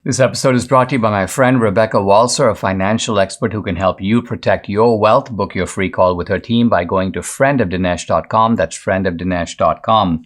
This episode is brought to you by my friend Rebecca Walser, a financial expert who can help you protect your wealth. Book your free call with her team by going to friendofdinesh.com. That's friendofdinesh.com.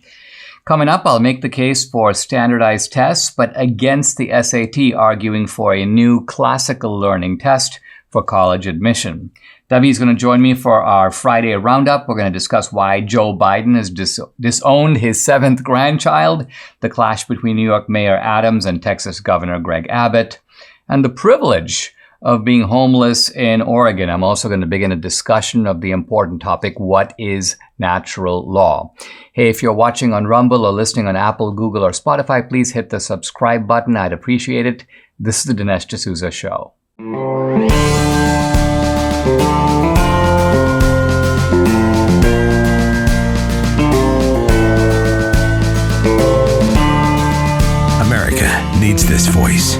Coming up, I'll make the case for standardized tests, but against the SAT, arguing for a new classical learning test for college admission. Debbie is going to join me for our Friday roundup. We're going to discuss why Joe Biden has disowned his seventh grandchild, the clash between New York Mayor Adams and Texas Governor Greg Abbott, and the privilege of being homeless in Oregon. I'm also going to begin a discussion of the important topic, what is natural law? Hey, if you're watching on Rumble or listening on Apple, Google, or Spotify, please hit the subscribe button. I'd appreciate it. This is the Dinesh D'Souza Show. America needs this voice.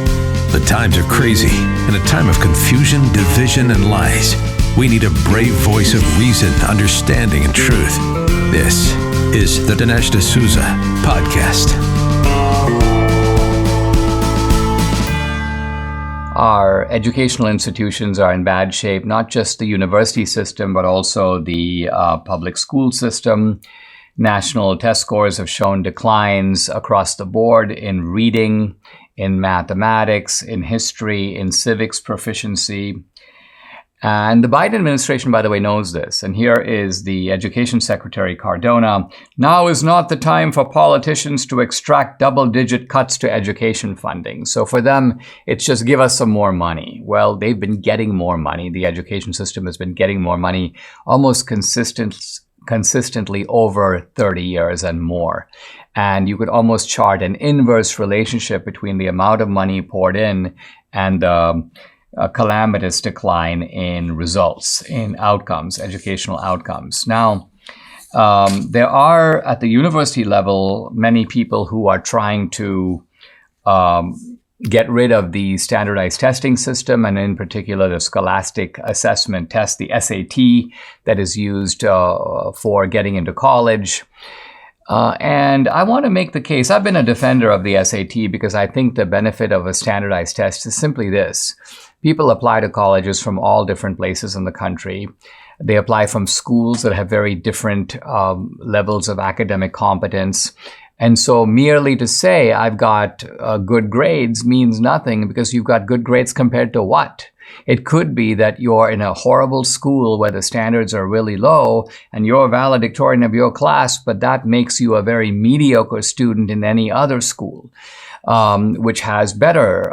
The times are crazy. In a time of confusion, division, and lies, we need a brave voice of reason, understanding, and truth. This is the Dinesh D'Souza Podcast. Our educational institutions are in bad shape, not just the university system, but also the public school system. National test scores have shown declines across the board in reading, in mathematics, in history, in civics proficiency. And the Biden administration, by the way, knows this. And here is the Education Secretary Cardona. Now is not the time for politicians to extract double-digit cuts to education funding. So for them, it's just give us some more money. Well, they've been getting more money. The education system has been getting more money almost consistently over 30 years and more. And you could almost chart an inverse relationship between the amount of money poured in and a calamitous decline in results, in outcomes, educational outcomes. Now, there are, at the university level, many people who are trying to get rid of the standardized testing system, and in particular the scholastic assessment test, the SAT, that is used for getting into college. And I want to make the case. I've been a defender of the SAT because I think the benefit of a standardized test is simply this. People apply to colleges from all different places in the country. They apply from schools that have very different levels of academic competence. And so merely to say I've got good grades means nothing, because you've got good grades compared to what? It could be that you're in a horrible school where the standards are really low and you're a valedictorian of your class, but that makes you a very mediocre student in any other school, which has better,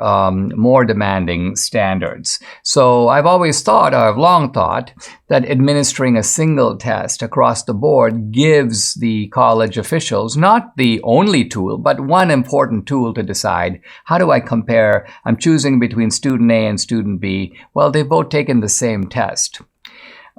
more demanding standards. So I've always thought, or I've long thought, that administering a single test across the board gives the college officials not the only tool, but one important tool to decide, how do I compare? I'm choosing between student A and student B. Well, they've both taken the same test.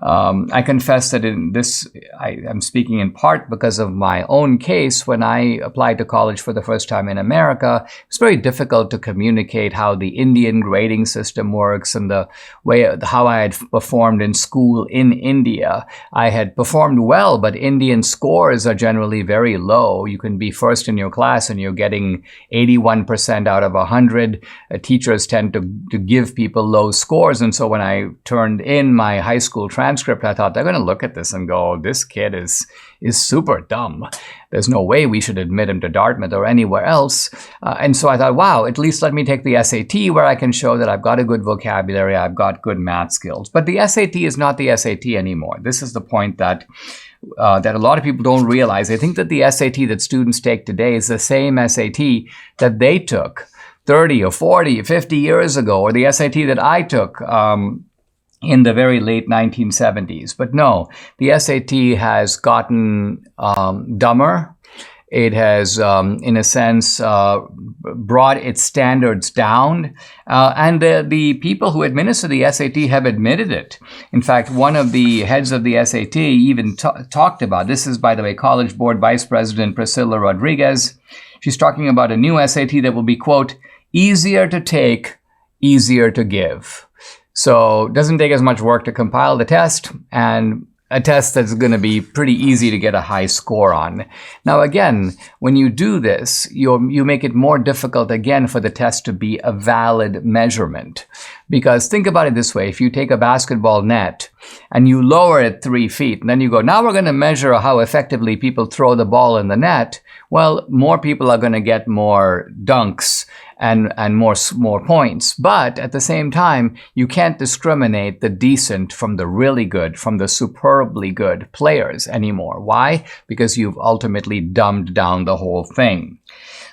I confess that in this, I'm speaking in part because of my own case. When I applied to college for the first time in America, it's very difficult to communicate how the Indian grading system works and the way how I had performed in school in India. I had performed well, but Indian scores are generally very low. You can be first in your class and you're getting 81% out of 100. Teachers tend to give people low scores. And so when I turned in my high school transcript, I thought they're going to look at this and go, this kid is super dumb. There's no way we should admit him to Dartmouth or anywhere else. And so I thought, wow, at least let me take the SAT where I can show that I've got a good vocabulary, I've got good math skills. But the SAT is not the SAT anymore. This is the point that a lot of people don't realize. They think that the SAT that students take today is the same SAT that they took 30 or 40 or 50 years ago, or the SAT that I took in the very late 1970s. But no, the SAT has gotten dumber. It has, in a sense, brought its standards down. And the people who administer the SAT have admitted it. In fact, one of the heads of the SAT even talked about, this is, by the way, College Board Vice President Priscilla Rodriguez. She's talking about a new SAT that will be, quote, easier to take, easier to give. So it doesn't take as much work to compile the test, and a test that's going to be pretty easy to get a high score on. Now, again, when you do this, you make it more difficult, again, for the test to be a valid measurement. Because think about it this way. If you take a basketball net and you lower it 3 feet, and then you go, now we're going to measure how effectively people throw the ball in the net, well, more people are going to get more dunks and more points. But at the same time, you can't discriminate the decent from the really good, from the superbly good players anymore. Why? Because you've ultimately dumbed down the whole thing.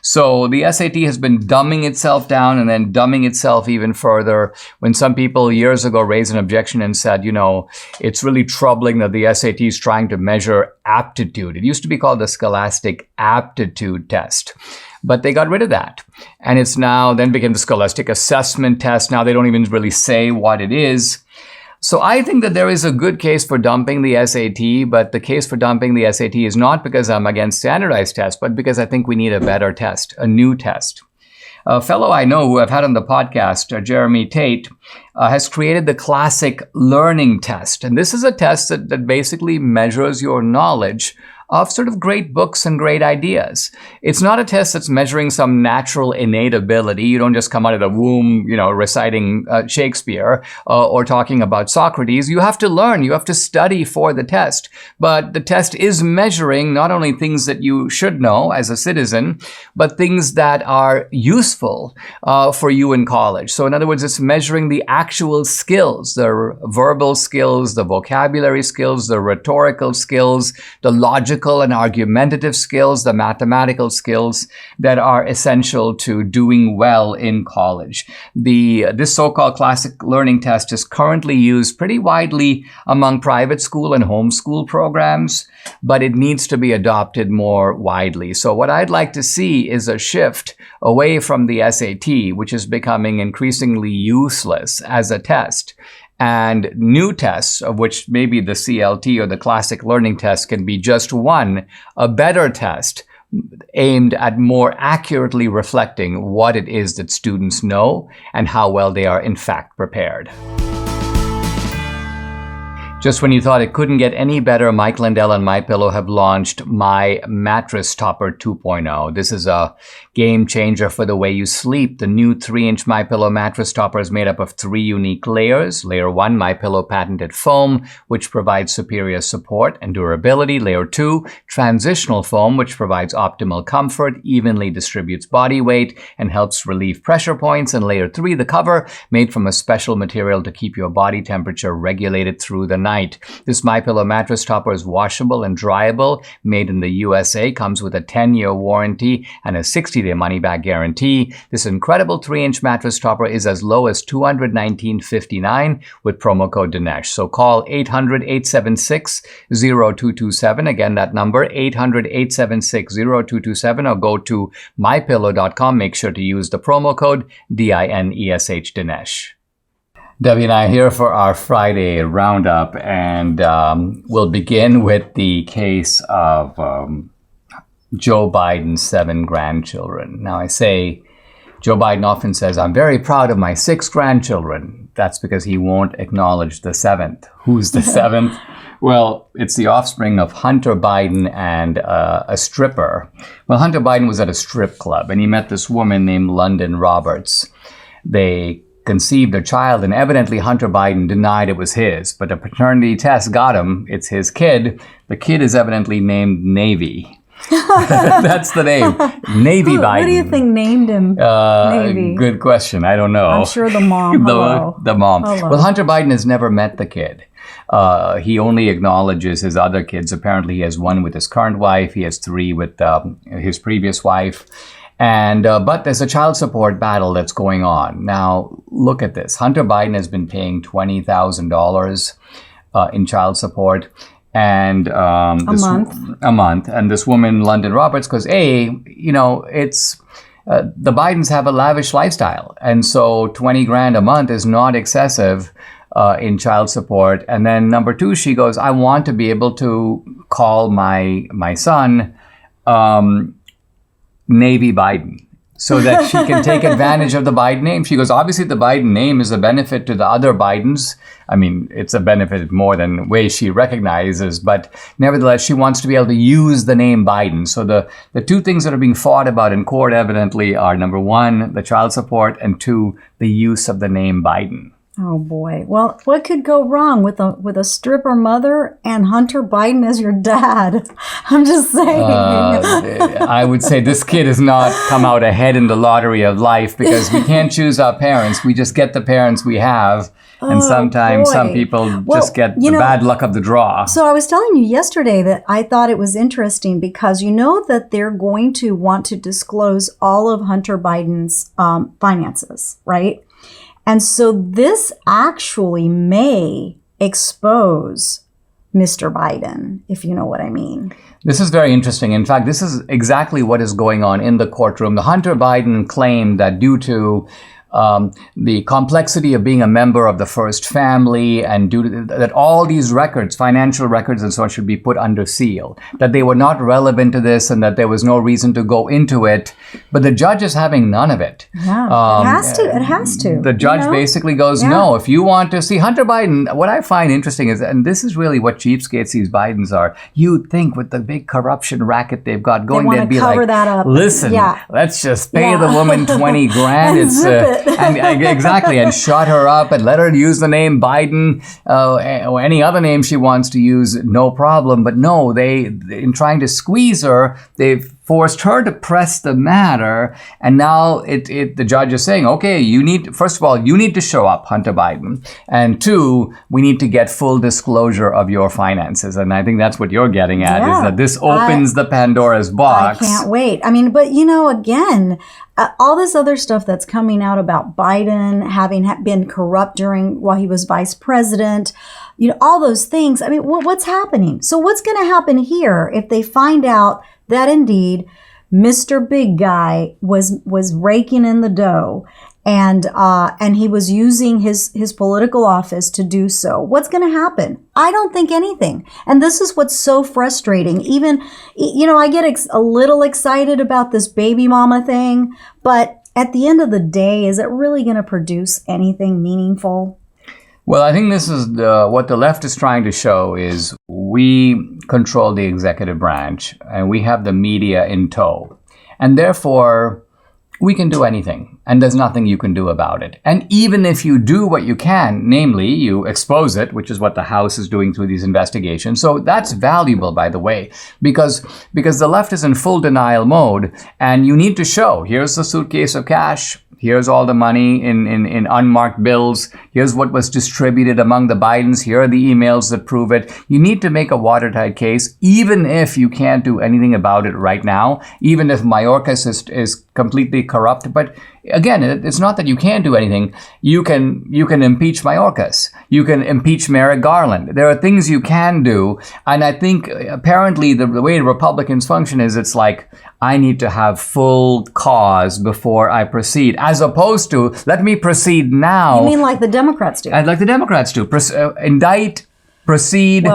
So the SAT has been dumbing itself down and then dumbing itself even further. When some people years ago raised an objection and said, it's really troubling that the SAT is trying to measure aptitude. It used to be called the Scholastic Aptitude Test. But they got rid of that. And it's now then became the Scholastic Assessment Test. Now they don't even really say what it is. So I think that there is a good case for dumping the SAT, but the case for dumping the SAT is not because I'm against standardized tests, but because I think we need a better test, a new test. A fellow I know who I've had on the podcast, Jeremy Tate, has created the classic learning test. And this is a test that basically measures your knowledge of sort of great books and great ideas. It's not a test that's measuring some natural innate ability. You don't just come out of the womb, reciting Shakespeare or talking about Socrates. You have to learn. You have to study for the test. But the test is measuring not only things that you should know as a citizen, but things that are useful for you in college. So in other words, it's measuring the actual skills, the verbal skills, the vocabulary skills, the rhetorical skills, the logical and argumentative skills, the mathematical skills that are essential to doing well in college. This so-called classic learning test is currently used pretty widely among private school and homeschool programs, but it needs to be adopted more widely. So what I'd like to see is a shift away from the SAT, which is becoming increasingly useless as a test, and new tests, of which maybe the CLT or the classic learning test can be just one, a better test aimed at more accurately reflecting what it is that students know and how well they are in fact prepared. Just when you thought it couldn't get any better, Mike Lindell and MyPillow have launched My Mattress Topper 2.0. This is a game changer for the way you sleep. The new 3-inch MyPillow mattress topper is made up of 3 unique layers. Layer 1, MyPillow patented foam, which provides superior support and durability. Layer 2, transitional foam, which provides optimal comfort, evenly distributes body weight, and helps relieve pressure points. And layer 3, the cover, made from a special material to keep your body temperature regulated through the night. This MyPillow mattress topper is washable and dryable, made in the USA, comes with a 10-year warranty and a 60-day money-back guarantee. This incredible 3-inch mattress topper is as low as $219.59 with promo code Dinesh. So call 800-876-0227. Again, that number, 800-876-0227, or go to mypillow.com. Make sure to use the promo code DINESH, Dinesh. Debbie and I are here for our Friday roundup, and we'll begin with the case of Joe Biden's 7 grandchildren. Now, I say Joe Biden often says, I'm very proud of my 6 grandchildren. That's because he won't acknowledge the 7th. Who's the 7th? Well, it's the offspring of Hunter Biden and a stripper. Well, Hunter Biden was at a strip club, and he met this woman named London Roberts. They conceived a child, and evidently Hunter Biden denied it was his, but a paternity test got him. It's his kid. The kid is evidently named Navy. That's the name. Navy Biden. What do you think named him Navy? Good question. I don't know. I'm sure the mom. the mom. Hello. Well, Hunter Biden has never met the kid. He only acknowledges his other kids. Apparently, he has 1 with his current wife. He has 3 with his previous wife. And but there's a child support battle that's going on. Now, look at this. Hunter Biden has been paying $20,000 in child support, and a month. And this woman, London Roberts, goes, it's the Bidens have a lavish lifestyle, and so $20,000 a month is not excessive in child support. And then number 2, she goes, I want to be able to call my son Navy Biden. so that she can take advantage of the Biden name. She goes, obviously the Biden name is a benefit to the other Bidens. I mean, it's a benefit more than ways she recognizes, but nevertheless, she wants to be able to use the name Biden. So the two things that are being fought about in court evidently are, number one, the child support, and two, the use of the name Biden. Oh boy. Well, what could go wrong with a stripper mother and Hunter Biden as your dad? I'm just saying. I would say this kid has not come out ahead in the lottery of life, because we can't choose our parents. We just get the parents we have. And sometimes some people just get the bad luck of the draw. So I was telling you yesterday that I thought it was interesting because you know that they're going to want to disclose all of Hunter Biden's finances, right? And so this actually may expose Mr. Biden, if you know what I mean. This is very interesting. In fact, this is exactly what is going on in the courtroom. The Hunter Biden claimed that due to the complexity of being a member of the first family, and due to that all these records, financial records and so on, should be put under seal, that they were not relevant to this and that there was no reason to go into it. But the judge is having none of it. Yeah, it has to. The judge basically goes, no, if you want to see Hunter Biden, what I find interesting is, and this is really what cheapskates these Bidens are, you'd think with the big corruption racket they've got going, they'd be like, that up. Listen, let's just pay the woman 20 grand. Exactly, and shut her up and let her use the name Biden or any other name she wants to use, no problem. But no, they in trying to squeeze her, they've forced her to press the matter, and now the judge is saying, okay, first of all, you need to show up, Hunter Biden, and two, we need to get full disclosure of your finances. And I think that's what you're getting at, is that this opens the Pandora's box. I can't wait. I mean, but again, all this other stuff that's coming out about Biden having been corrupt while he was vice president, all those things. I mean, what's happening? So what's going to happen here if they find out that indeed Mr. Big Guy was raking in the dough, and he was using his political office to do so? What's going to happen? I don't think anything. And this is what's so frustrating. Even, I get a little excited about this baby mama thing, but at the end of the day, is it really going to produce anything meaningful? Well, I think this is what the left is trying to show is we control the executive branch and we have the media in tow. And therefore, we can do anything, and there's nothing you can do about it. And even if you do what you can, namely, you expose it, which is what the House is doing through these investigations. So that's valuable, by the way, because the left is in full denial mode, and you need to show, here's the suitcase of cash, here's all the money in unmarked bills. Here's what was distributed among the Bidens. Here are the emails that prove it. You need to make a watertight case, even if you can't do anything about it right now, even if Mayorkas is completely corrupt. But again, it's not that you can't do anything. You can impeach Mayorkas. You can impeach Merrick Garland. There are things you can do. And I think apparently the way Republicans function is it's like, I need to have full cause before I proceed, as opposed to, let me proceed now. You mean like the Democrats do? Like the Democrats do. Indict, proceed,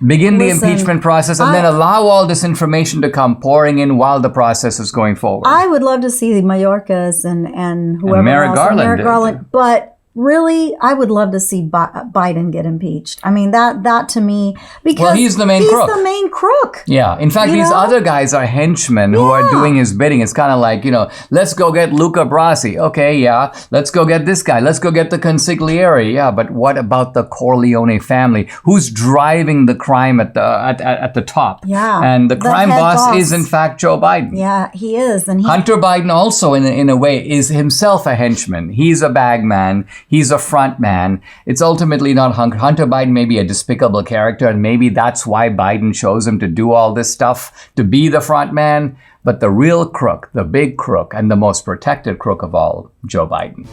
begin the impeachment process, and then allow all this information to come pouring in while the process is going forward. I would love to see Mayorkas and whoever and Merrick else. Garland. Merrick Garland. But really, I would love to see Biden get impeached. I mean, that to me, because he's the main crook. He's the main crook. Yeah. In fact, these other guys are henchmen who are doing his bidding. It's kind of like, let's go get Luca Brasi. Okay, yeah. Let's go get this guy. Let's go get the consigliere. Yeah, but what about the Corleone family? Who's driving the crime at the top? Yeah. And the crime boss is, in fact, Joe Biden. Yeah, he is. And Hunter Biden also, in a way, is himself a henchman. He's a bag man. He's a front man. It's ultimately not Hunter Biden may be a despicable character, and maybe that's why Biden chose him to do all this stuff, to be the front man. But the real crook, the big crook, and the most protected crook of all, Joe Biden.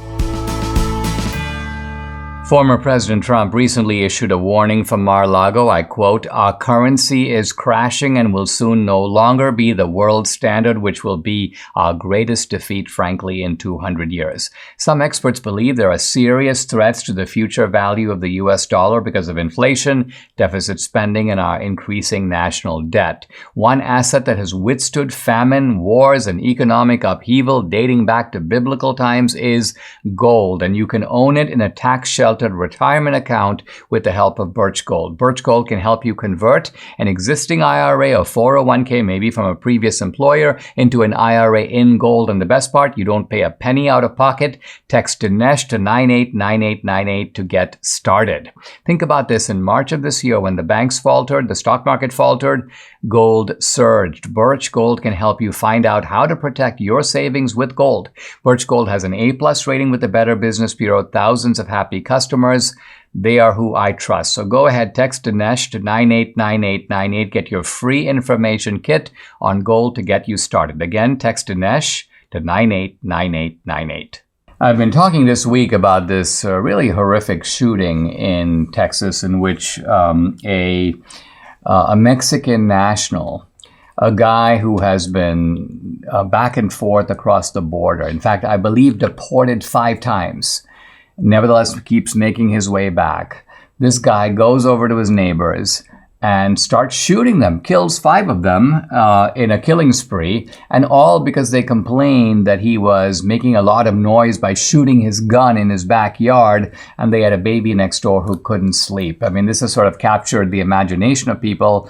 Former President Trump recently issued a warning from Mar-a-Lago. I quote, "Our currency is crashing and will soon no longer be the world standard, which will be our greatest defeat, frankly, in 200 years. Some experts believe there are serious threats to the future value of the U.S. dollar because of inflation, deficit spending, and our increasing national debt. One asset that has withstood famine, wars, and economic upheaval dating back to biblical times is gold, and you can own it in a tax-sheltered retirement account with the help of Birch Gold. Birch Gold can help you convert an existing IRA or 401k, maybe from a previous employer, into an IRA in gold. And the best part, you don't pay a penny out of pocket. Text Dinesh to 989898 to get started. Think about this. In March of this year, when the banks faltered, the stock market faltered, gold surged. Birch Gold can help you find out how to protect your savings with gold. Birch Gold has an A+ rating with the Better Business Bureau, thousands of happy customers. They are who I trust. So go ahead, text Dinesh to 989898. Get your free information kit on gold to get you started. Again, text Dinesh to 989898. I've been talking this week about this really horrific shooting in Texas in which a Mexican national, a guy who has been back and forth across the border, in fact, I believe deported 5 times, nevertheless keeps making his way back. This guy goes over to his neighbors and starts shooting them, kills 5 of them in a killing spree, and all because they complained that he was making a lot of noise by shooting his gun in his backyard, and they had a baby next door who couldn't sleep. I mean, this has sort of captured the imagination of people.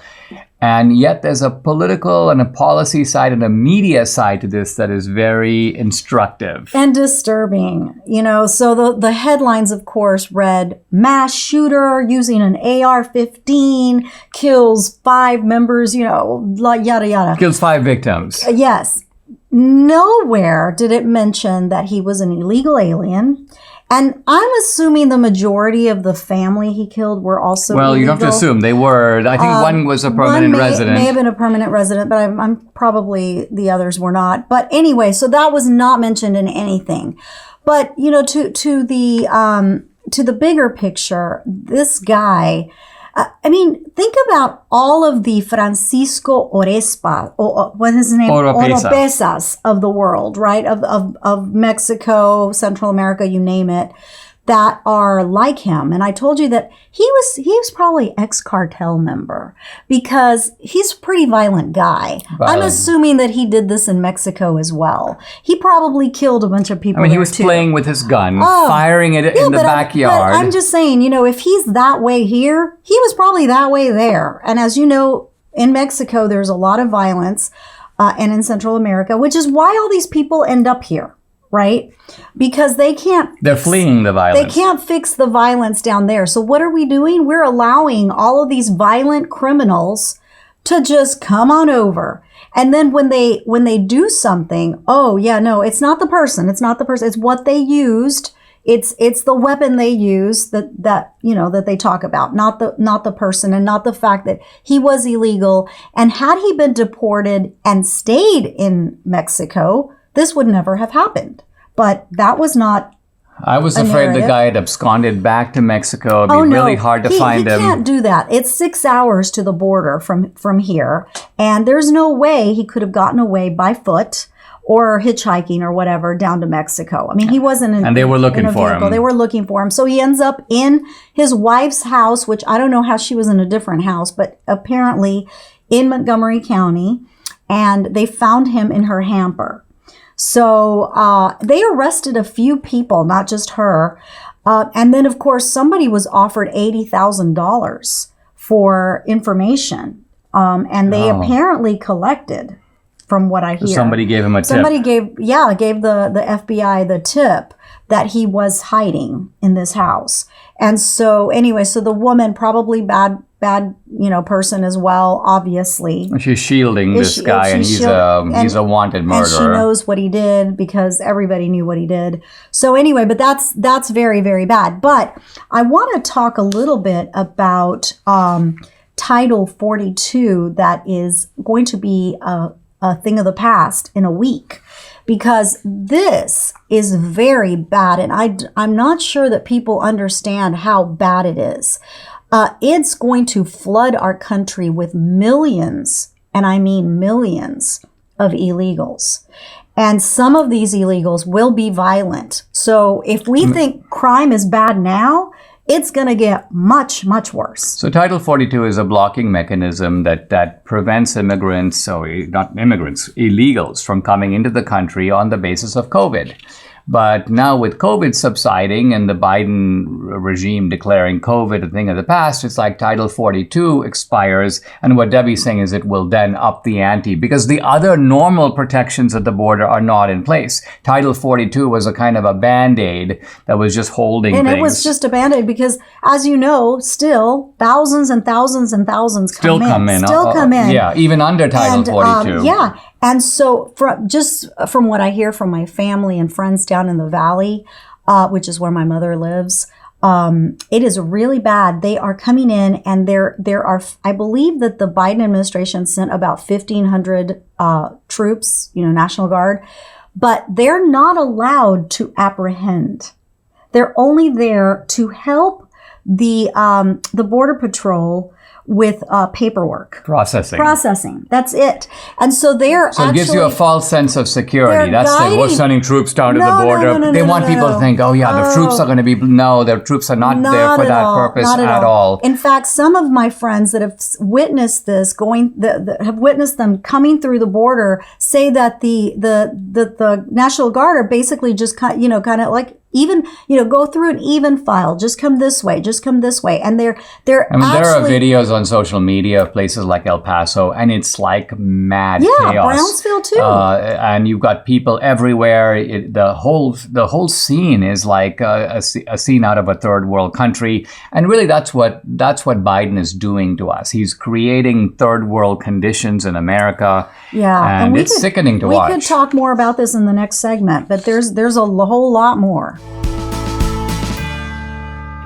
And yet there's a political and a policy side and a media side to this that is very instructive. And disturbing, So the headlines, of course, read, mass shooter using an AR-15 kills 5 members, yada, yada. Kills 5 victims. Yes. Nowhere did it mention that he was an illegal alien. And I'm assuming the majority of the family he killed were also illegal. You don't have to assume. They were. I think one was a permanent resident. May have been a permanent resident, but I'm probably the others were not. But anyway, so that was not mentioned in anything. But, to the bigger picture, this guy, think about all of the Francisco Orespa, what is his name? Oropesas of the world, right? Of Mexico, Central America, you name it, that are like him. And I told you that he was probably ex-cartel member because he's a pretty violent guy. I'm assuming that he did this in Mexico as well. He probably killed a bunch of people. He was playing with his gun, firing it in the backyard. I'm just saying, if he's that way here, he was probably that way there. And as you know, in Mexico, there's a lot of violence, and in Central America, which is why all these people end up here. Right? Because they're fleeing the violence. They can't fix the violence down there. So what are we doing? We're allowing all of these violent criminals to just come on over. And then when they do something, it's not the person. It's not the person. It's what they used. It's the weapon they used that they talk about, not the person, and not the fact that he was illegal. And had he been deported and stayed in Mexico, this would never have happened. But that was not. I was afraid the guy had absconded back to Mexico. It'd be really hard to find him. He can't do that. It's 6 hours to the border from here. And there's no way he could have gotten away by foot or hitchhiking or whatever down to Mexico. He wasn't in. And they were looking for him. They were looking for him. So he ends up in his wife's house, which I don't know how she was in a different house, but apparently in Montgomery County. And they found him in her hamper. So they arrested a few people, not just her. And then, of course, somebody was offered $80,000 for information. And they apparently collected, from what I hear. Somebody gave him a tip. Somebody gave the FBI the tip that he was hiding in this house. And so anyway, so the woman, probably bad, person as well, obviously. She's shielding this guy, and he's a wanted murderer. And she knows what he did because everybody knew what he did. So anyway, but that's very, very bad. But I want to talk a little bit about Title 42 that is going to be a thing of the past in a week. because this is very bad. And I'm not sure that people understand how bad it is. It's going to flood our country with millions, and I mean millions, of illegals. And some of these illegals will be violent. So if we think crime is bad now, it's going to get much, much worse. So Title 42 is a blocking mechanism that prevents immigrants, not immigrants, illegals from coming into the country on the basis of COVID. But now with COVID subsiding and the Biden regime declaring COVID a thing of the past, it's like Title 42 expires. And what Debbie's saying is it will then up the ante because the other normal protections at the border are not in place. Title 42 was a kind of a Band-Aid that was just holding things. And it was just a Band-Aid because, as you know, still thousands and thousands and thousands come in. Still come in. Yeah, even under Title 42. Yeah. And so from what I hear from my family and friends down in the Valley, which is where my mother lives, it is really bad. They are coming in and there are, I believe that the Biden administration sent about 1,500 troops, National Guard, but they're not allowed to apprehend. They're only there to help the Border Patrol with paperwork. Processing. That's it. And so they're So it gives you a false sense of security. That's it. We're sending troops down to the border. They want people to think, the troops are going to be... No, their troops are not there for that purpose at all. In fact, some of my friends that have witnessed this, that have witnessed them coming through the border, say that the National Guard are basically just kind of like, even, go through an even file. Just come this way. And they're there are videos on social media of places like El Paso, and it's like mad chaos. Yeah, Brownsville too. And you've got people everywhere. The whole scene is like a scene out of a third world country. And really, that's what Biden is doing to us. He's creating third world conditions in America. Yeah, and it's sickening to watch. We could talk more about this in the next segment, but there's a whole lot more.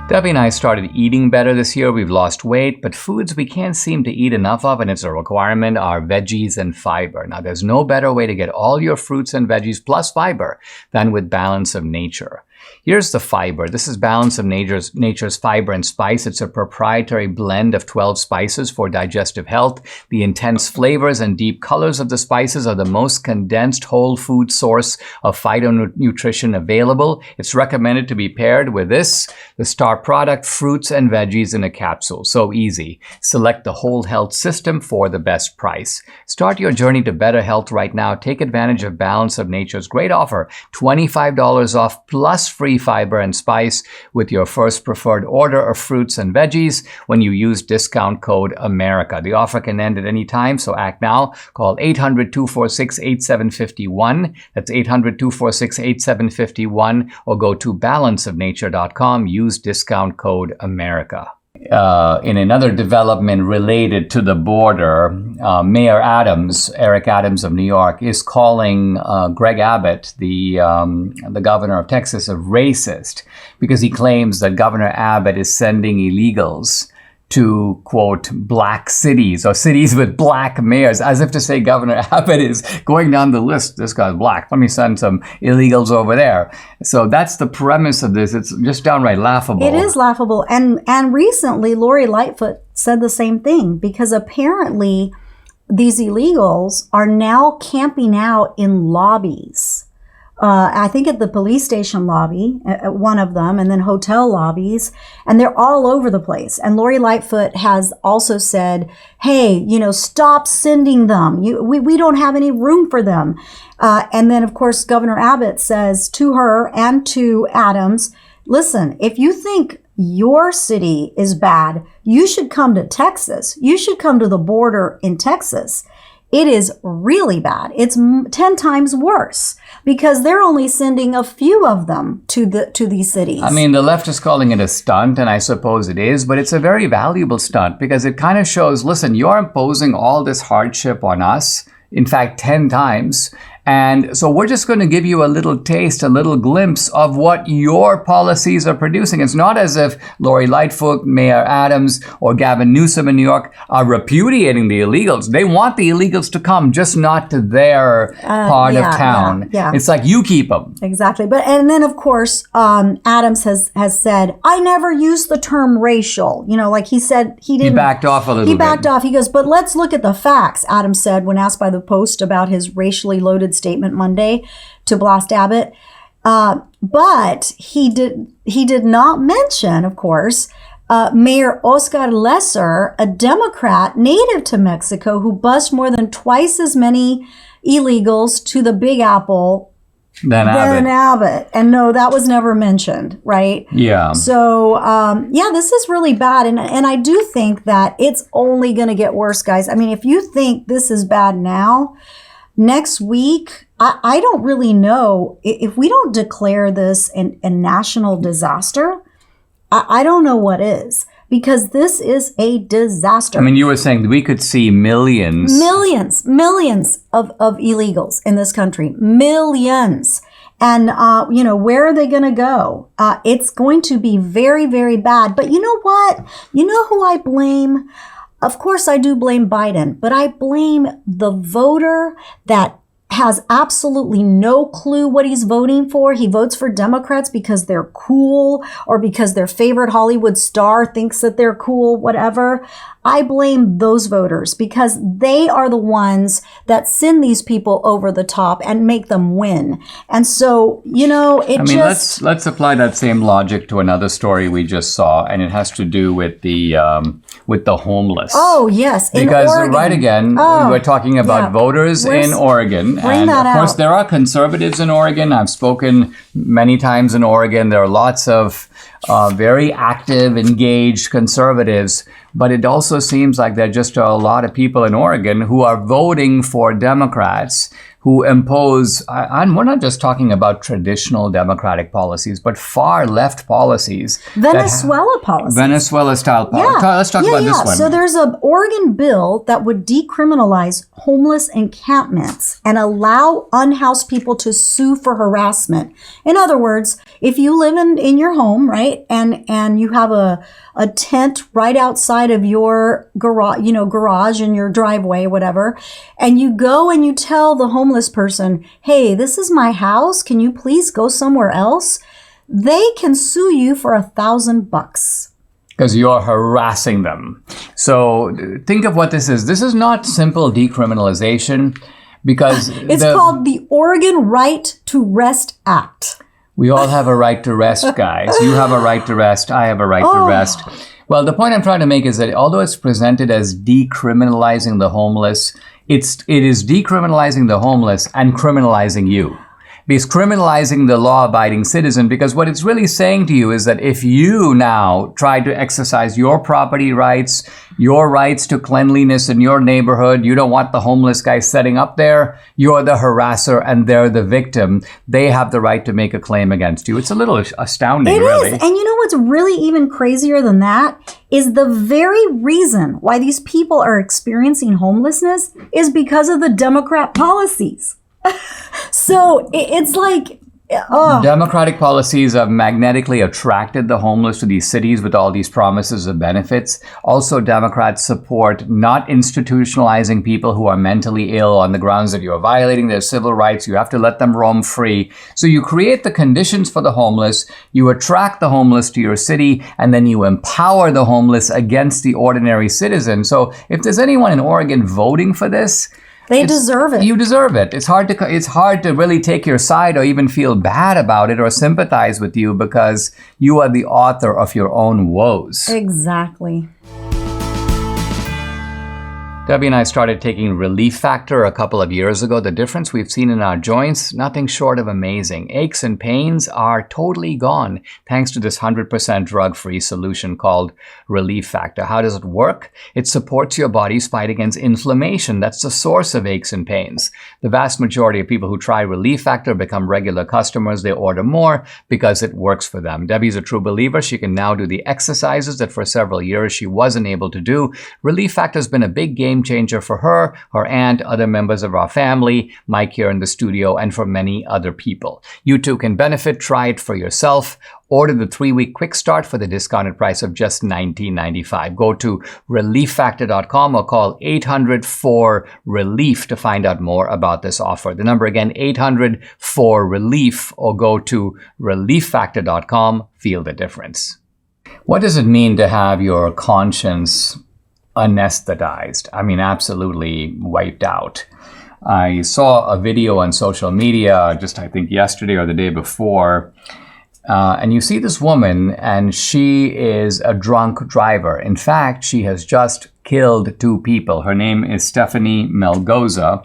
Debbie and I started eating better this year. We've lost weight, but foods we can't seem to eat enough of, and it's a requirement, are veggies and fiber. Now, there's no better way to get all your fruits and veggies plus fiber than with Balance of Nature. Here's the fiber. This is Balance of Nature's Fiber and Spice. It's a proprietary blend of 12 spices for digestive health. The intense flavors and deep colors of the spices are the most condensed whole food source of phytonutrition available. It's recommended to be paired with the star product, fruits and veggies in a capsule. So easy. Select the whole health system for the best price. Start your journey to better health right now. Take advantage of Balance of Nature's great offer, $25 off plus free fiber and spice with your first preferred order of fruits and veggies when you use discount code AMERICA. The offer can end at any time, so act now. Call 800-246-8751. That's 800-246-8751, or go to balanceofnature.com. Use discount code AMERICA. In another development related to the border, Mayor Eric Adams of New York, is calling Greg Abbott, the governor of Texas, a racist because he claims that Governor Abbott is sending illegals to, quote, black cities or cities with black mayors, as if to say Governor Abbott is going down the list. This guy's black. Let me send some illegals over there. So that's the premise of this. It's just downright laughable. It is laughable. And recently, Lori Lightfoot said the same thing, because apparently these illegals are now camping out in lobbies. I think at the police station lobby, at one of them, and then hotel lobbies, and they're all over the place. And Lori Lightfoot has also said, hey, stop sending them. We don't have any room for them. And then, of course, Governor Abbott says to her and to Adams, listen, if you think your city is bad, you should come to Texas. You should come to the border in Texas. It is really bad. It's 10 times worse because they're only sending a few of them to these cities. I mean, the left is calling it a stunt, and I suppose it is, but it's a very valuable stunt because it kind of shows, listen, you're imposing all this hardship on us, in fact, 10 times, And so we're just going to give you a little taste, a little glimpse of what your policies are producing. It's not as if Lori Lightfoot, Mayor Adams, or Gavin Newsom in New York are repudiating the illegals. They want the illegals to come, just not to their part of town. Yeah. It's like you keep them. Exactly. And then, of course, Adams has said, I never used the term racial. Like he said, he didn't. He backed off a little bit. He backed off. He goes, but let's look at the facts, Adams said when asked by the Post about his racially loaded statement Monday to blast Abbott. But he did not mention, of course, Mayor Oscar Lesser, a Democrat native to Mexico who bused more than twice as many illegals to the Big Apple than Abbott. And no, that was never mentioned, right? Yeah. So, this is really bad. And I do think that it's only going to get worse, guys. I mean, if you think this is bad now, next week, I don't really know. If we don't declare this a national disaster, I don't know what is. Because this is a disaster. I mean, you were saying we could see millions of illegals in this country. Millions. And, where are they going to go? It's going to be very, very bad. But you know what? You know who I blame? Of course, I do blame Biden, but I blame the voter that has absolutely no clue what he's voting for. He votes for Democrats because they're cool or because their favorite Hollywood star thinks that they're cool, whatever. I blame those voters because they are the ones that send these people over the top and make them win. And so, let's apply that same logic to another story we just saw, and it has to do with the homeless. Oh, yes. Because we're talking about voters in Oregon. And of course, there are conservatives in Oregon. I've spoken many times in Oregon. There are lots of very active, engaged conservatives. But it also seems like there just are a lot of people in Oregon who are voting for Democrats who impose, and we're not just talking about traditional democratic policies, but far left policies. Venezuela policies. Venezuela-style policies. Yeah. Let's talk about this one. So there's an Oregon bill that would decriminalize homeless encampments and allow unhoused people to sue for harassment. In other words, if you live in your home, right, and you have a tent right outside of your garage in your driveway, whatever, and you go and you tell the homeless person, hey, this is my house. Can you please go somewhere else? They can sue you for $1,000. Because you're harassing them. So think of what this is. This is not simple decriminalization because it's called the Oregon Right to Rest Act. We all have a right to rest, guys. You have a right to rest. I have a right to rest. Well, the point I'm trying to make is that although it's presented as decriminalizing the homeless, it is decriminalizing the homeless and criminalizing you. Because criminalizing the law-abiding citizen, because what it's really saying to you is that if you now try to exercise your property rights, your rights to cleanliness in your neighborhood, you don't want the homeless guy setting up there, you're the harasser and they're the victim. They have the right to make a claim against you. It's a little astounding, really. It is. And you know what's really even crazier than that is the very reason why these people are experiencing homelessness is because of the Democrat policies. So it's like, Democratic policies have magnetically attracted the homeless to these cities with all these promises of benefits. Also, Democrats support not institutionalizing people who are mentally ill on the grounds that you're violating their civil rights. You have to let them roam free. So you create the conditions for the homeless, you attract the homeless to your city, and then you empower the homeless against the ordinary citizen. So if there's anyone in Oregon voting for this, they deserve it. You deserve it. It's hard to really take your side or even feel bad about it or sympathize with you because you are the author of your own woes. Exactly. Debbie and I started taking Relief Factor a couple of years ago. The difference we've seen in our joints, nothing short of amazing. Aches and pains are totally gone thanks to this 100% drug-free solution called Relief Factor. How does it work? It supports your body's fight against inflammation. That's the source of aches and pains. The vast majority of people who try Relief Factor become regular customers. They order more because it works for them. Debbie's a true believer. She can now do the exercises that for several years she wasn't able to do. Relief Factor has been a big game game changer for her, her aunt, other members of our family, Mike here in the studio, and for many other people. You too can benefit. Try it for yourself. Order the 3-week quick start for the discounted price of just $19.95. Go to relieffactor.com or call 800-4-RELIEF to find out more about this offer. The number again, 800-4-RELIEF, or go to relieffactor.com. Feel the difference. What does it mean to have your conscience anesthetized? I mean, absolutely wiped out. I saw a video on social media just, I think, yesterday or the day before. And you see this woman, and she is a drunk driver. In fact, she has just killed 2 people. Her name is Stephanie Melgoza.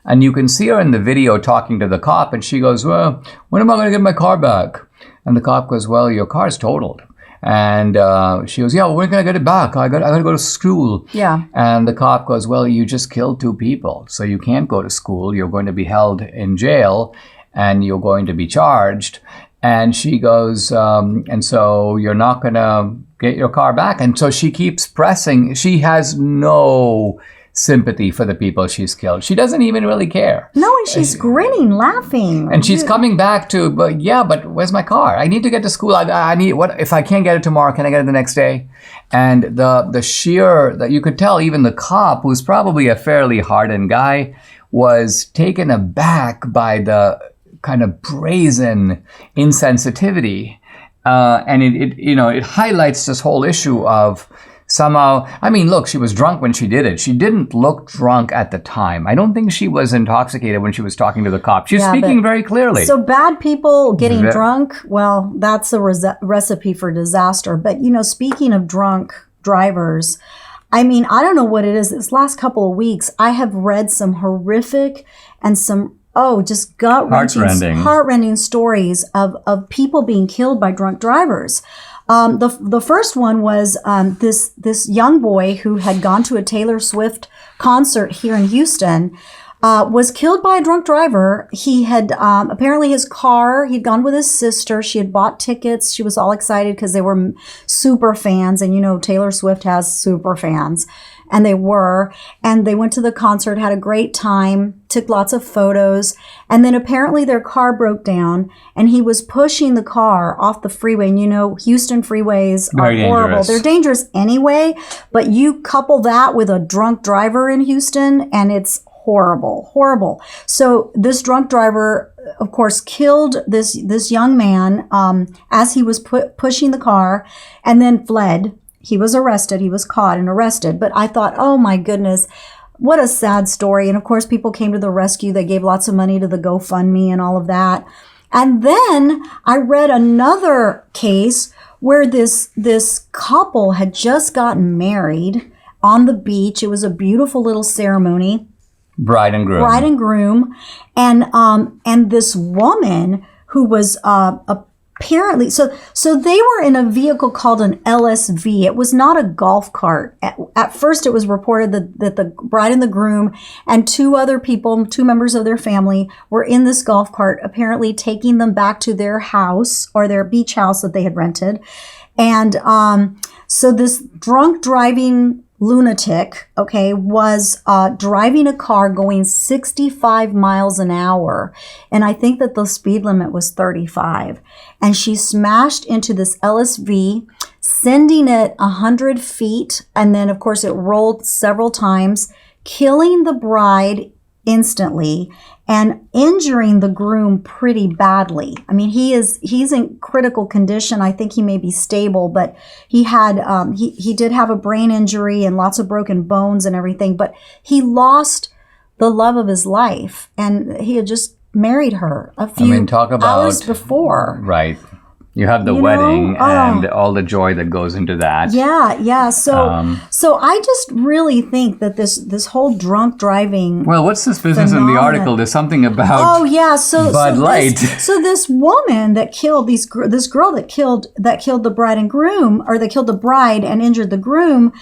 And you can see her in the video talking to the cop, and she goes, well, when am I going to get my car back? And the cop goes, well, your car's totaled. And she goes, yeah, well, when can I get it back? I got to go to school. Yeah. And the cop goes, well, you just killed 2 people, so you can't go to school. You're going to be held in jail, and you're going to be charged. And she goes, and so you're not going to get your car back. And so she keeps pressing. She has no sympathy for the people she's killed. She doesn't even really care. No, and she's grinning, laughing. And she's coming back to, but where's my car? I need to get to school. I need, what if I can't get it tomorrow? Can I get it the next day? And the sheer, that you could tell, even the cop, who's probably a fairly hardened guy, was taken aback by the kind of brazen insensitivity. And it highlights this whole issue of somehow, I mean, look, she was drunk when she did it. She didn't look drunk at the time. I don't think she was intoxicated when she was talking to the cop. She's speaking very clearly. So bad people getting drunk, well, that's a recipe for disaster. But, speaking of drunk drivers, I mean, I don't know what it is. This last couple of weeks, I have read some horrific and some just gut-wrenching, heart-rending stories of people being killed by drunk drivers. The first one was this young boy who had gone to a Taylor Swift concert here in Houston, was killed by a drunk driver. He had apparently his car, he'd gone with his sister. She had bought tickets. She was all excited because they were super fans. And Taylor Swift has super fans. And they were. And they went to the concert, had a great time, took lots of photos. And then apparently their car broke down, and he was pushing the car off the freeway. And Houston freeways are horrible. They're dangerous anyway, but you couple that with a drunk driver in Houston, and it's horrible. So this drunk driver, of course, killed this young man as he was pushing the car, and then fled. He was arrested. He was caught and arrested. But I thought, oh my goodness, what a sad story. And of course, people came to the rescue. They gave lots of money to the GoFundMe and all of that. And then I read another case where this couple had just gotten married on the beach. It was a beautiful little ceremony. Bride and groom. And this woman who was apparently, so they were in a vehicle called an LSV. It was not a golf cart. At first, it was reported that the bride and the groom and 2 other people, 2 members of their family, were in this golf cart, apparently taking them back to their house or their beach house that they had rented. And so this drunk driving lunatic, was driving a car going 65 miles an hour. And I think that the speed limit was 35. And she smashed into this LSV, sending it 100 feet. And then, of course, it rolled several times, killing the bride instantly and injuring the groom pretty badly. I mean, he's in critical condition. I think he may be stable, but he had he did have a brain injury and lots of broken bones and everything. But he lost the love of his life, and he had just married her a few hours before. Right. You have the wedding and all the joy that goes into that. Yeah. So I just really think that this whole drunk driving. Well, what's this business in the article? There's something about. Bud Light. So this woman that killed this girl that killed the bride and groom, or that killed the bride and injured the groom,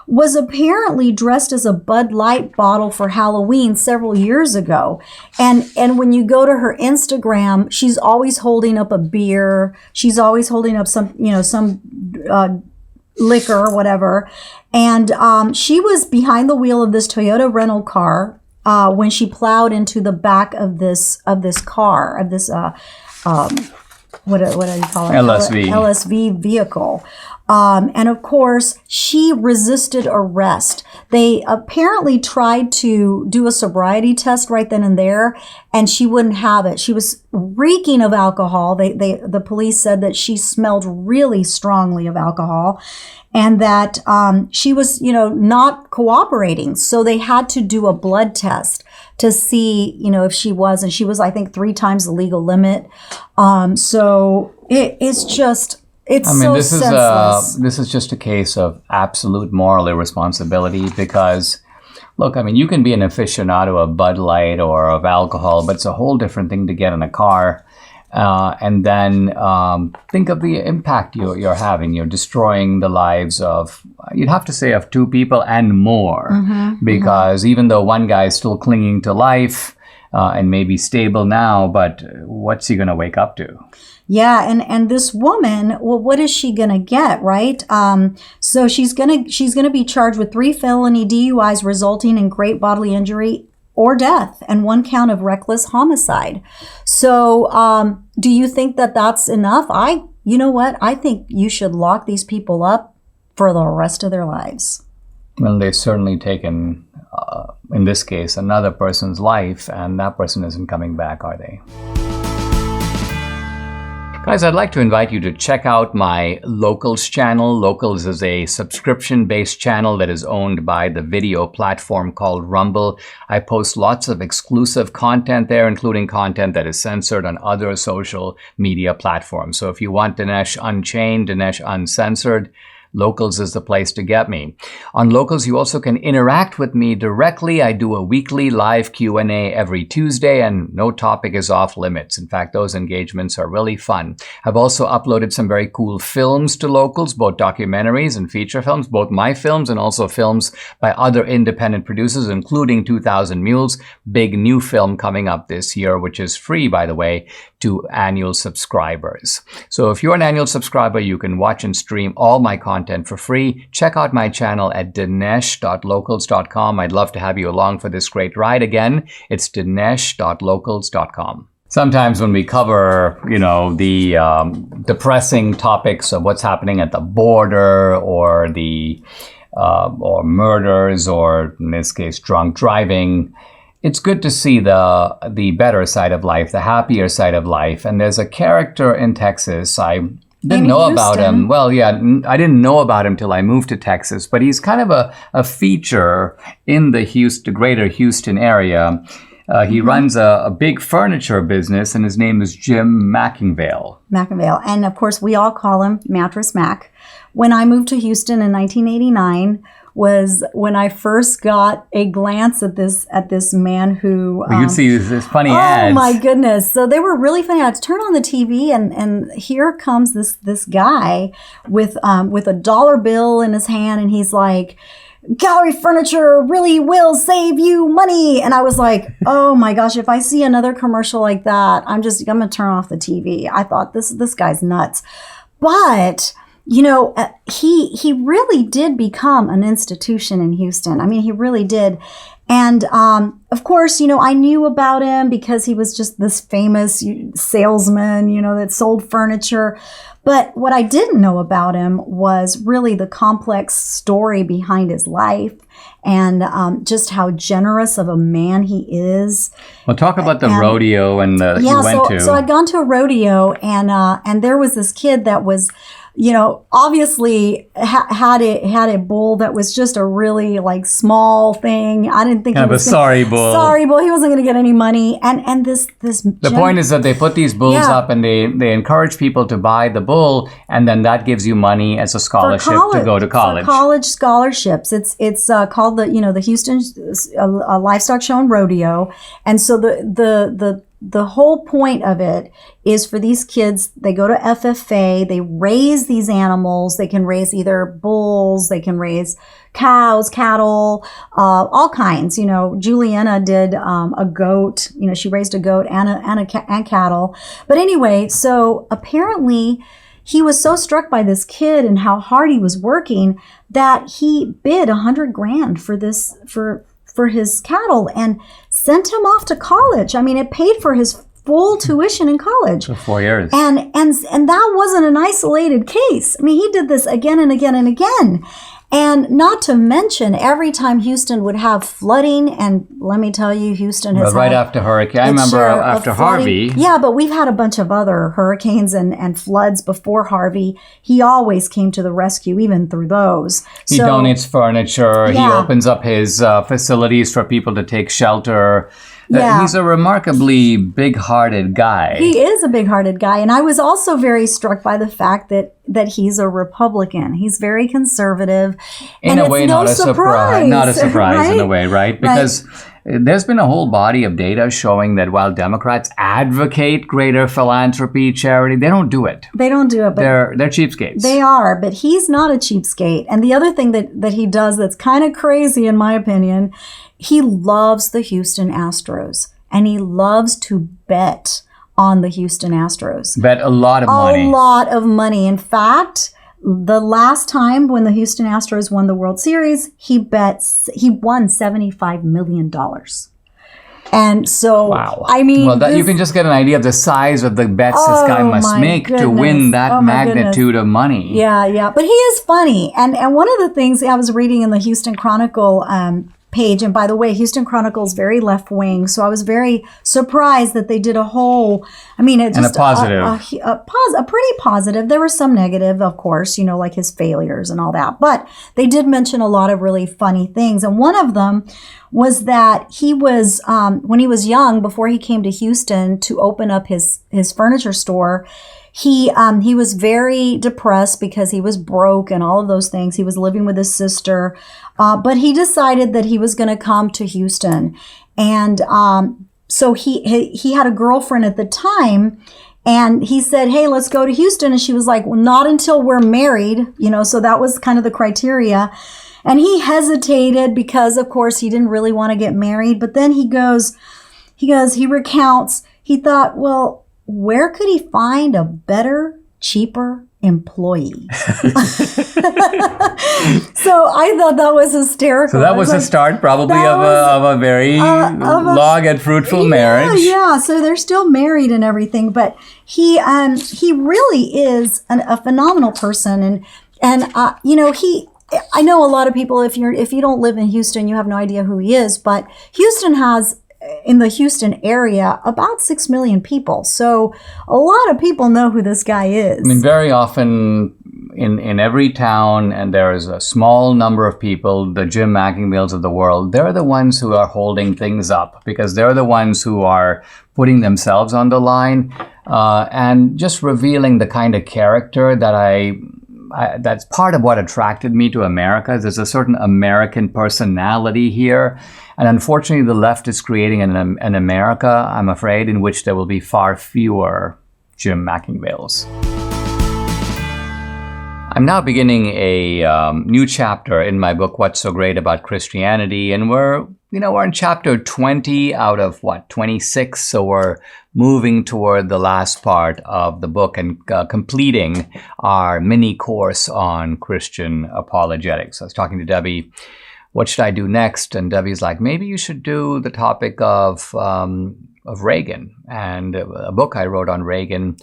was apparently dressed as a Bud Light bottle for Halloween several years ago. And when you go to her Instagram, she's always holding up a beer. She's always holding up some liquor or whatever. And she was behind the wheel of this Toyota rental car when she plowed into the back of this car, of this what do you call it? LSV vehicle. And of course, she resisted arrest. They apparently tried to do a sobriety test right then and there, and she wouldn't have it. She was reeking of alcohol. The police said that she smelled really strongly of alcohol, and that she was, not cooperating. So they had to do a blood test to see, if she was, and she was, I think, 3 times the legal limit. So it's just. This is just a case of absolute moral irresponsibility because, look, you can be an aficionado of Bud Light or of alcohol, but it's a whole different thing to get in a car and then think of the impact you're having. You're destroying the lives of, you'd have to say, of 2 people and more, because even though one guy is still clinging to life and maybe stable now, but what's he going to wake up to? Yeah, and this woman, well, what is she gonna get, right? So she's gonna be charged with 3 felony DUIs resulting in great bodily injury or death, and 1 count of reckless homicide. So, do you think that that's enough? You know what? I think you should lock these people up for the rest of their lives. Well, they've certainly taken, in this case, another person's life, and that person isn't coming back, are they? Guys, I'd like to invite you to check out my Locals channel. Locals is a subscription-based channel that is owned by the video platform called Rumble. I post lots of exclusive content there, including content that is censored on other social media platforms. So if you want Dinesh Unchained, Dinesh Uncensored, Locals is the place to get me. On Locals, you also can interact with me directly. I do a weekly live Q&A every Tuesday, and no topic is off limits. In fact, those engagements are really fun. I've also uploaded some very cool films to Locals, both documentaries and feature films, both my films and also films by other independent producers, including 2000 Mules, big new film coming up this year, which is free, by the way, to annual subscribers. So if you're an annual subscriber, you can watch and stream all my content for free. Check out my channel at dinesh.locals.com. I'd love to have you along for this great ride. Again, it's dinesh.locals.com. Sometimes when we cover, the depressing topics of what's happening at the border or or murders, or in this case, drunk driving, it's good to see the better side of life, the happier side of life. And there's a character in Texas. I didn't know about him. Well, yeah, I didn't know about him till I moved to Texas. But he's kind of a feature in the greater Houston area. He runs a big furniture business, and his name is Jim McIngvale. And of course, we all call him Mattress Mac. When I moved to Houston in 1989, was when I first got a glance at this man who you could see this funny ads. Oh my goodness! So they were really funny. I'd turn on the TV, and here comes this guy with a dollar bill in his hand, and he's like, "Gallery furniture really will save you money." And I was like, oh my gosh, if I see another commercial like that, I'm gonna turn off the TV. I thought this guy's nuts, but. He really did become an institution in Houston. I mean, he really did. And of course, I knew about him because he was just this famous salesman, that sold furniture. But what I didn't know about him was really the complex story behind his life and just how generous of a man he is. Well, talk about the rodeo you went to. So I'd gone to a rodeo, and there was this kid that was, obviously had a bull that was just a really small thing. I didn't think kind of a sorry bull. Sorry bull. He wasn't going to get any money. And this. The point is that they put these bulls up, and they encourage people to buy the bull, and then that gives you money as a scholarship to go to college. For college scholarships. It's called the Houston Livestock Show and Rodeo, and so the whole point of it is for these kids, they go to FFA, they raise these animals. They can raise either bulls, they can raise cows, cattle, all kinds. Juliana did a goat. She raised a goat and cattle. But anyway, so apparently he was so struck by this kid and how hard he was working that he bid $100,000 for this, for his cattle, and sent him off to college. I mean, it paid for his full tuition in college. For 4 years. And that wasn't an isolated case. I mean, he did this again and again and again. And not to mention, every time Houston would have flooding, and let me tell you, Houston has right after hurricane. I remember after Harvey. Yeah, but we've had a bunch of other hurricanes and floods before Harvey. He always came to the rescue, even through those. He donates furniture. Yeah. He opens up his facilities for people to take shelter. Yeah. He's a remarkably big-hearted guy. He is a big-hearted guy. And I was also very struck by the fact that he's a Republican. He's very conservative. In a way, not a surprise. Not a surprise, right? In a way, right? Because there's been a whole body of data showing that while Democrats advocate greater philanthropy, charity, they don't do it. They don't do it. But they're cheapskates. They are, but he's not a cheapskate. And the other thing that he does that's kind of crazy, in my opinion, he loves the Houston Astros, and he loves to bet on the Houston Astros. Bet a lot of money. A lot of money. In fact, the last time when the Houston Astros won the World Series, he won $75 million. And so, wow. I mean, well, you can just get an idea of the size of the bets this guy must make to win that magnitude of money. Yeah. But he is funny. And one of the things I was reading in the Houston Chronicle page, and by the way, Houston Chronicle is very left wing, so I was very surprised that they did a whole, I mean, it just a positive, a pretty positive. There were some negative, of course, like his failures and all that, but they did mention a lot of really funny things. And one of them was that he was, when he was young, before he came to Houston to open up his furniture store, he was very depressed because he was broke and all of those things. He was living with his sister, but he decided that he was going to come to Houston. And so he had a girlfriend at the time, and he said, "Hey, let's go to Houston." And she was like, "Well, not until we're married." So that was kind of the criteria. And he hesitated because, of course, he didn't really want to get married. But then he recounts, he thought, well, where could he find a better, cheaper employee? So I thought that was hysterical. So that was a start probably of a very long and fruitful marriage. Yeah, so they're still married and everything. But he really is a phenomenal person. And I know a lot of people, if you don't live in Houston, you have no idea who he is. But Houston has, in the Houston area, about 6 million people. So a lot of people know who this guy is. I mean, very often in every town, and there is a small number of people, the Jim McIngvales of the world, they're the ones who are holding things up because they're the ones who are putting themselves on the line and just revealing the kind of character that that's part of what attracted me to America. There's a certain American personality here. And unfortunately, the left is creating an America, I'm afraid, in which there will be far fewer Jim McIngvales. I'm now beginning a new chapter in my book, What's So Great About Christianity? And we're in chapter 20 out of 26. So we're moving toward the last part of the book and completing our mini course on Christian apologetics. I was talking to Debbie, what should I do next? And Debbie's like, maybe you should do the topic of Reagan, and a book I wrote on Reagan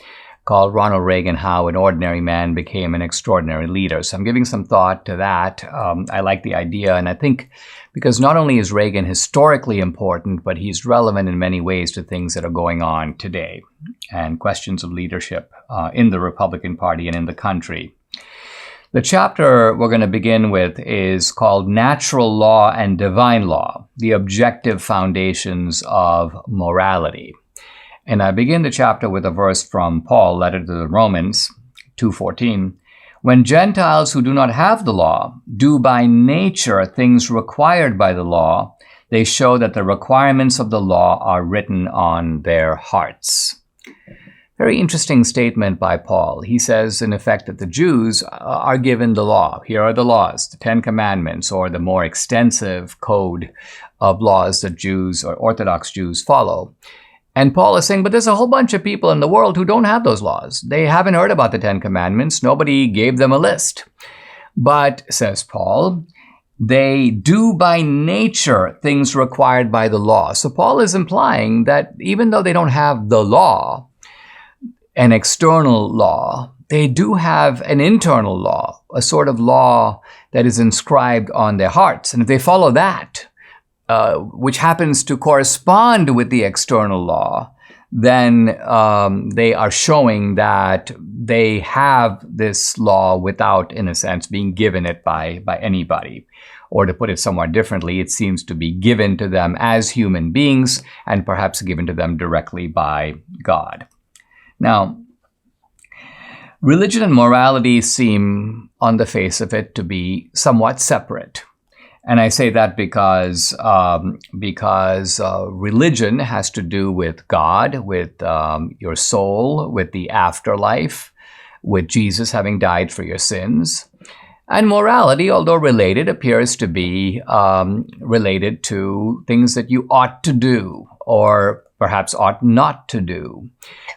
called Ronald Reagan, How an Ordinary Man Became an Extraordinary Leader. So I'm giving some thought to that. I like the idea, and I think because not only is Reagan historically important, but he's relevant in many ways to things that are going on today and questions of leadership in the Republican Party and in the country. The chapter we're going to begin with is called Natural Law and Divine Law, the Objective Foundations of Morality. And I begin the chapter with a verse from Paul, letter to the Romans, 2:14. When Gentiles who do not have the law do by nature things required by the law, they show that the requirements of the law are written on their hearts. Very interesting statement by Paul. He says, in effect, that the Jews are given the law. Here are the laws, the 10 Commandments, or the more extensive code of laws that Jews or Orthodox Jews follow. And Paul is saying, but there's a whole bunch of people in the world who don't have those laws. They haven't heard about the Ten Commandments. Nobody gave them a list. But, says Paul, they do by nature things required by the law. So Paul is implying that even though they don't have the law, an external law, they do have an internal law, a sort of law that is inscribed on their hearts. And if they follow that, which happens to correspond with the external law, then they are showing that they have this law without, in a sense, being given it by anybody. Or to put it somewhat differently, it seems to be given to them as human beings and perhaps given to them directly by God. Now, religion and morality seem, on the face of it, to be somewhat separate. And I say that because religion has to do with God, with your soul, with the afterlife, with Jesus having died for your sins. And morality, although related, appears to be related to things that you ought to do or perhaps ought not to do.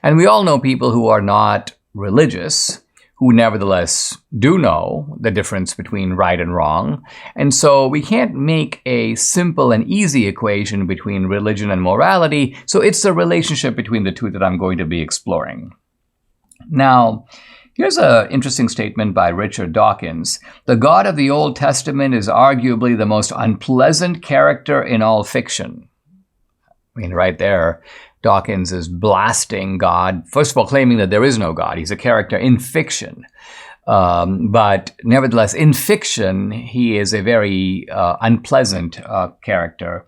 And we all know people who are not religious, who nevertheless do know the difference between right and wrong. And so we can't make a simple and easy equation between religion and morality. So it's the relationship between the two that I'm going to be exploring. Now, here's an interesting statement by Richard Dawkins. The God of the Old Testament is arguably the most unpleasant character in all fiction. I mean, right there, Dawkins is blasting God, first of all, claiming that there is no God. He's a character in fiction. But nevertheless, in fiction, he is a very unpleasant character.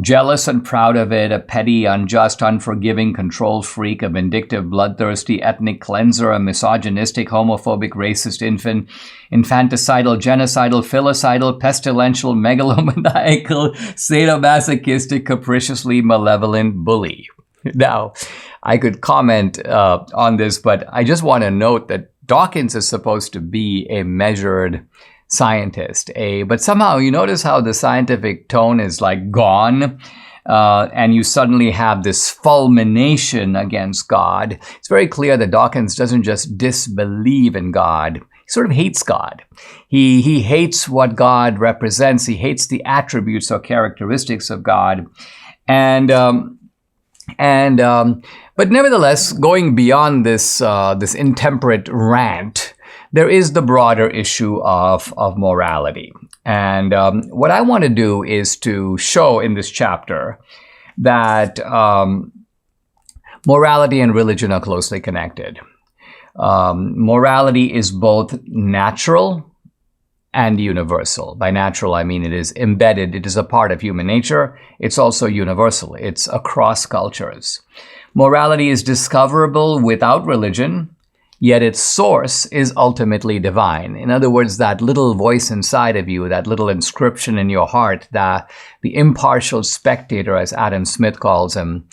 Jealous and proud of it, a petty, unjust, unforgiving, control freak, a vindictive, bloodthirsty, ethnic cleanser, a misogynistic, homophobic, racist, infanticidal, genocidal, filicidal, pestilential, megalomaniacal, sadomasochistic, capriciously malevolent bully. Now, I could comment on this, but I just want to note that Dawkins is supposed to be a measured scientist, but somehow you notice how the scientific tone is like gone, and you suddenly have this fulmination against God. It's very clear that Dawkins doesn't just disbelieve in God. He sort of hates God. He hates what God represents. He hates the attributes or characteristics of God. But nevertheless, going beyond this intemperate rant, there is the broader issue of morality. And what I want to do is to show in this chapter that morality and religion are closely connected. Morality is both natural and universal. By natural, I mean it is embedded, it is a part of human nature. It's also universal. It's across cultures. Morality is discoverable without religion, yet its source is ultimately divine. In other words, that little voice inside of you, that little inscription in your heart, the impartial spectator, as Adam Smith calls him,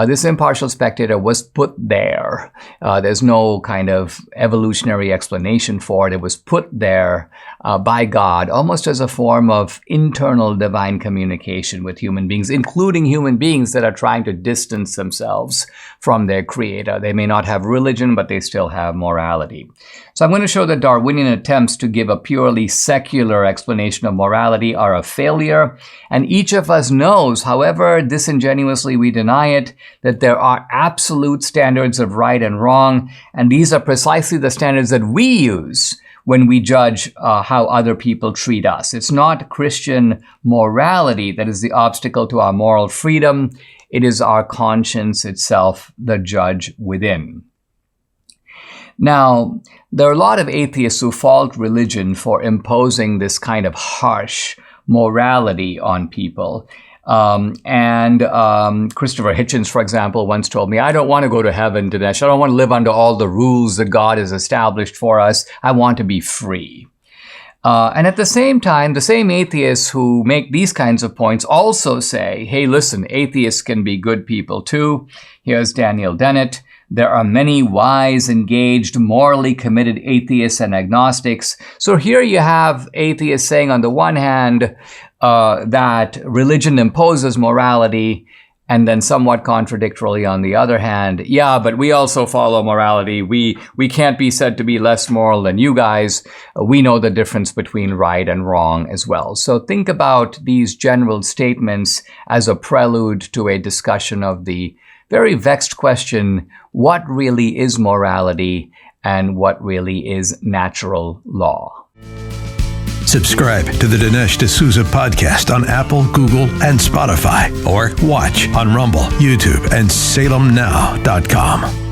this impartial spectator was put there. There's no kind of evolutionary explanation for it. It was put there by God, almost as a form of internal divine communication with human beings, including human beings that are trying to distance themselves from their creator. They may not have religion, but they still have morality. So I'm going to show that Darwinian attempts to give a purely secular explanation of morality are a failure. And each of us knows, however disingenuously we deny it, that there are absolute standards of right and wrong. And these are precisely the standards that we use when we judge how other people treat us. It's not Christian morality that is the obstacle to our moral freedom. It is our conscience itself, the judge within. Now, there are a lot of atheists who fault religion for imposing this kind of harsh morality on people. Christopher Hitchens, for example, once told me, I don't want to go to heaven, Dinesh. I don't want to live under all the rules that God has established for us. I want to be free. And at the same time, the same atheists who make these kinds of points also say, hey, listen, atheists can be good people too. Here's Daniel Dennett. There are many wise, engaged, morally committed atheists and agnostics. So here you have atheists saying on the one hand that religion imposes morality, And then somewhat contradictorily on the other hand, yeah, but we also follow morality. We can't be said to be less moral than you guys. We know the difference between right and wrong as well. So think about these general statements as a prelude to a discussion of the very vexed question, what really is morality and what really is natural law? Subscribe to the Dinesh D'Souza podcast on Apple, Google, and Spotify, or watch on Rumble, YouTube, and SalemNow.com.